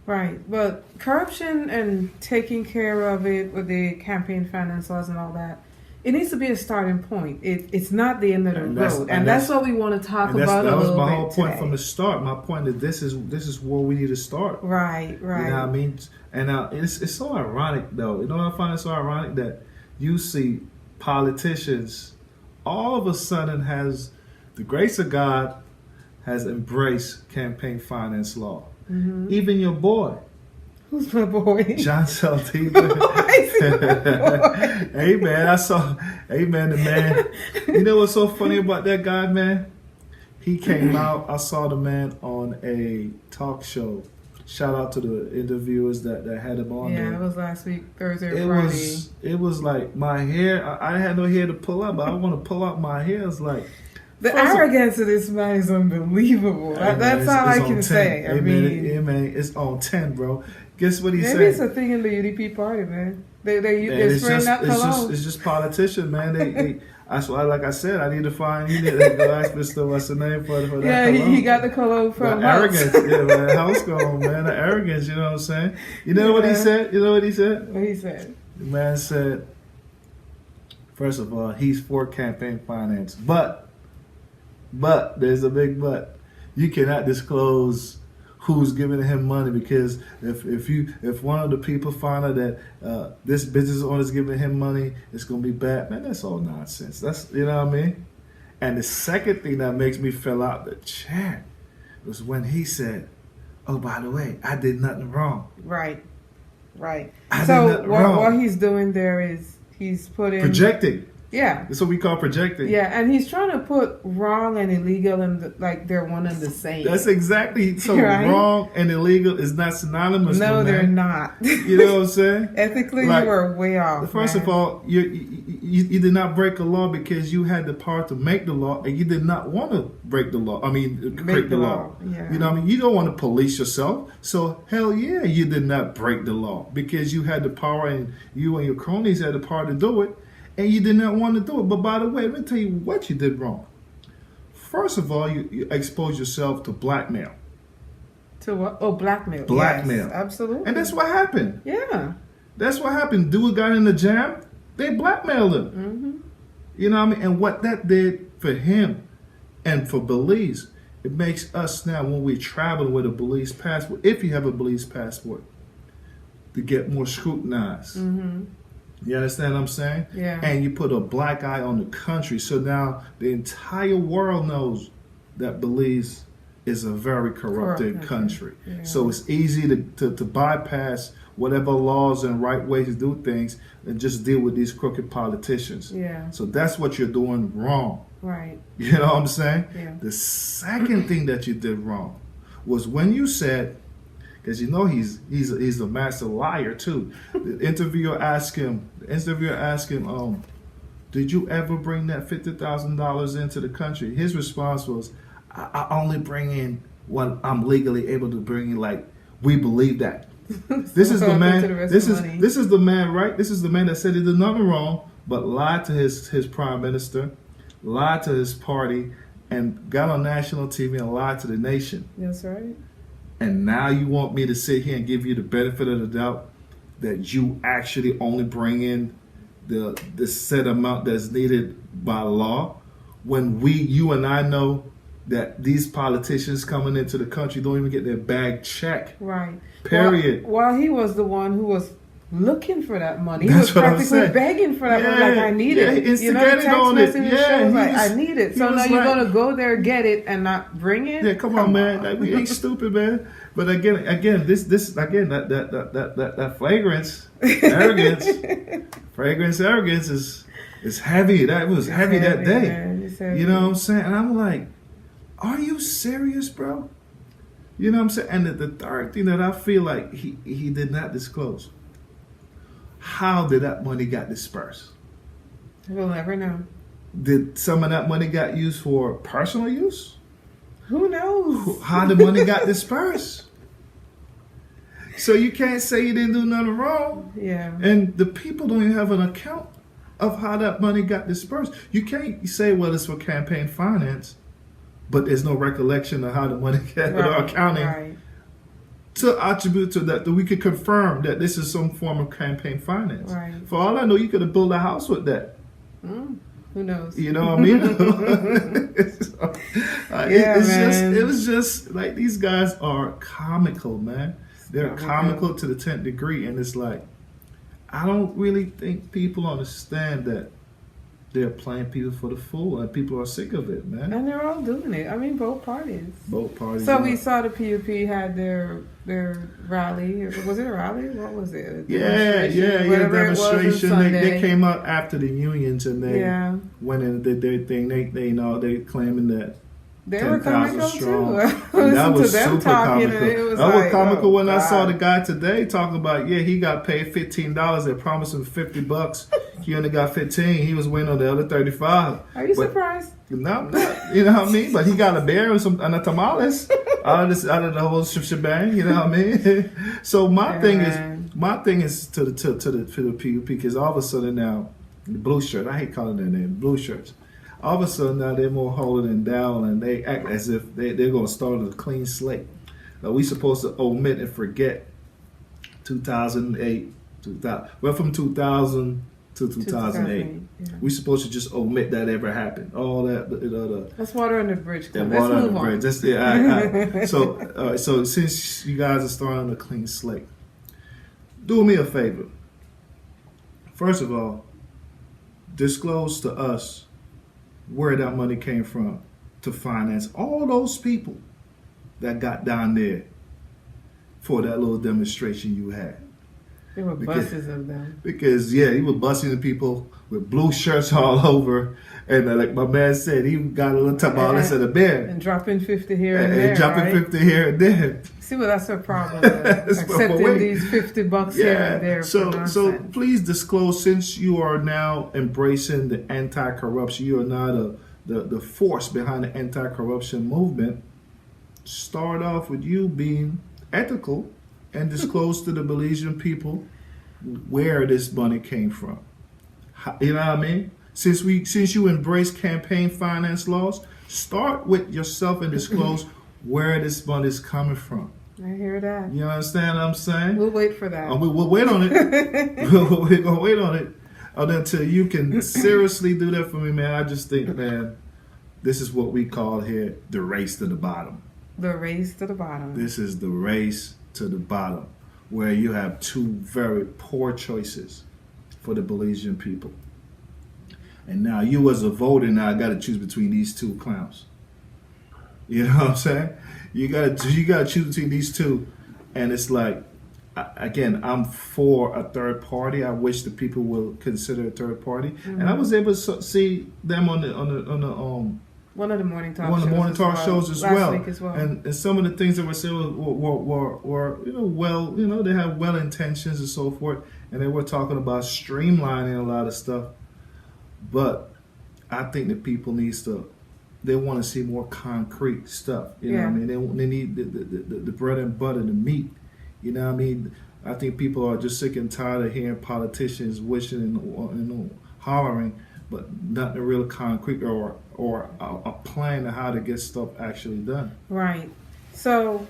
Right. But corruption and taking care of it with the campaign finance laws and all that, it needs to be a starting point. It's not the end of the road. And that's what we want to talk about that a was little my bit whole point today. from the start. My point is this is where we need to start. Right, right. You know what I mean? And it's so ironic, though. You know what I find so ironic? That you see politicians all of a sudden has the grace of God has embraced campaign finance law. Mm-hmm. Even your boy, Who's my boy? John Saldiva. Hey man, hey man, the man. You know what's so funny about that guy, man? He came out. I saw the man on a talk show. Shout out to the interviewers that had him on there. Yeah, it was last week, Thursday or Friday. It was like my hair. I had no hair to pull up, but I want to pull out my hair. It's like the arrogance of this man is unbelievable. That's all I can say. I mean, man, it's on 10, bro. Guess what he said? Maybe it's a thing in the UDP party, man. They're spraying that cologne. It's just politicians, man. They that's why, like I said, I need to find. You need to ask Mr. What's the name for that? Yeah, he got the cologne from the arrogance. Yeah, man, house cologne, man. The arrogance. You know what I'm saying? You know what he said? You know what he said? What he said? The man said, first of all, he's for campaign finance, but there's a big but. You cannot disclose who's giving him money, because if one of the people find out that this business owner is giving him money, it's gonna be bad. Man, that's all nonsense. That's, you know what I mean. And the second thing that makes me fill out the chat was when he said, "Oh, by the way, I did nothing wrong." Right. So what he's doing there is he's putting projecting. Yeah, that's what we call projecting. Yeah, and he's trying to put wrong and illegal and like they're one and the same. That's exactly so. Right? Wrong and illegal is not synonymous. No, they're not. You know what I'm saying? Ethically, like, you are way off. First of all, you did not break a law because you had the power to make the law, and you did not want to break the law. I mean, break the law. Yeah. You know what I mean? You don't want to police yourself. So hell yeah, you did not break the law because you had the power, and you and your cronies had the power to do it. And you did not want to do it. But by the way, let me tell you what you did wrong. First of all, you exposed yourself to blackmail. To what? Oh, blackmail. Blackmail. Yes, absolutely. And that's what happened. Yeah. That's what happened. Dude got in the jam. They blackmailed him. Mm-hmm. You know what I mean? And what that did for him and for Belize, it makes us now, when we travel with a Belize passport, if you have a Belize passport, to get more scrutinized. Mm-hmm. You understand what I'm saying? Yeah. And you put a black eye on the country. So now the entire world knows that Belize is a very corrupted country. Yeah. So it's easy to bypass whatever laws and right ways to do things and just deal with these crooked politicians. Yeah. So that's what you're doing wrong. Right. You know what I'm saying? Yeah. The second thing that you did wrong was when you said, because you know he's a master liar too. The interviewer asked him, did you ever bring that $50,000 into the country? His response was, I only bring in what I'm legally able to bring in. Like, we believe that. This is the man. This is the man, right? This is the man that said he did nothing wrong, but lied to his prime minister, lied to his party, and got on national TV and lied to the nation. That's right. And now you want me to sit here and give you the benefit of the doubt that you actually only bring in the set amount that's needed by law, when you and I know that these politicians coming into the country don't even get their bag checked. Right. Period. Well, he was the one who was looking for that money. He was practically begging for that money. Like, I need it. He instigated on it. Yeah, like, I need it. So now you're going to go there, get it, and not bring it? Yeah, come on, man. Like, we ain't stupid, man. But again, this that flagrance arrogance is heavy. That was heavy that day. Man, you know what I'm saying? And I'm like, are you serious, bro? You know what I'm saying? And the third thing that I feel like he did not disclose, how did that money got dispersed? We'll never know. Did some of that money got used for personal use? Who knows? How the money got dispersed? So you can't say you didn't do nothing wrong. Yeah. And the people don't even have an account of how that money got dispersed. You can't say, well, it's for campaign finance, but there's no recollection of how the money got accounting. Right. to attribute to that we could confirm that this is some form of campaign finance. Right. For all I know, you could have built a house with that. Who knows? You know what I mean? It was just like these guys are comical, man. They're comical to the 10th degree, and it's like I don't really think people understand that they're playing people for the fool, and people are sick of it, man. And they're all doing it. I mean, both parties. Both parties. So we saw the PUP had their rally. Was it a rally? What was it? Demonstration. They came out after the unions and they went in and did their thing. They claiming that they were comical strong. too. That was to them super comical. That was comical when I saw the guy today talking about he got paid $15. They promised him $50. He only got 15. He was waiting on the other 35. Are you surprised? No, I'm not. You know what I mean? But he got a bear and a tamales out of the whole shebang. You know what I mean? So my thing is to the PUP, because all of a sudden now the blue shirt. I hate calling their name blue shirts. All of a sudden now they're more holding it down, and they act as if they're going to start with a clean slate. We supposed to omit and forget 2008, 2000. Well, from 2000 to 2008. We supposed to just omit that ever happened. All that. That's water under the bridge. Let's move on. That's So since you guys are starting a clean slate, do me a favor. First of all, disclose to us where that money came from to finance all those people that got down there for that little demonstration you had. There were buses of them. Because, he was busing the people with blue shirts all over. And like my man said, he got a little tamales and a bear. And dropping 50 here and there. And dropping 50 here and there. See, well, that's her problem. Accepting these $50 here and there. So please disclose, since you are now embracing the anti-corruption, you are now the force behind the anti-corruption movement. Start off with you being ethical and disclose to the Belizean people where this money came from. You know what I mean? Since you embrace campaign finance laws, start with yourself and disclose where this money is coming from. I hear that. You understand what I'm saying? We'll wait for that. We'll wait on it. We're gonna wait on it until you can seriously do that for me, man. I just think, man, this is what we call here the race to the bottom. The race to the bottom. This is the race to the bottom, where you have two very poor choices for the Belizean people. And now you as a voter now got to choose between these two clowns. You know what I'm saying? You got to choose between these two, and it's like, again, I'm for a third party. I wish the people will consider a third party, and I was able to see them on the one of the morning talk shows as well. Last week as well. And some of the things that were said were they have well intentions and so forth, and they were talking about streamlining a lot of stuff. But I think that people they want to see more concrete stuff. You know what I mean? They need the bread and butter, the meat. You know what I mean? I think people are just sick and tired of hearing politicians wishing and hollering, but nothing real concrete or a plan of how to get stuff actually done. Right. So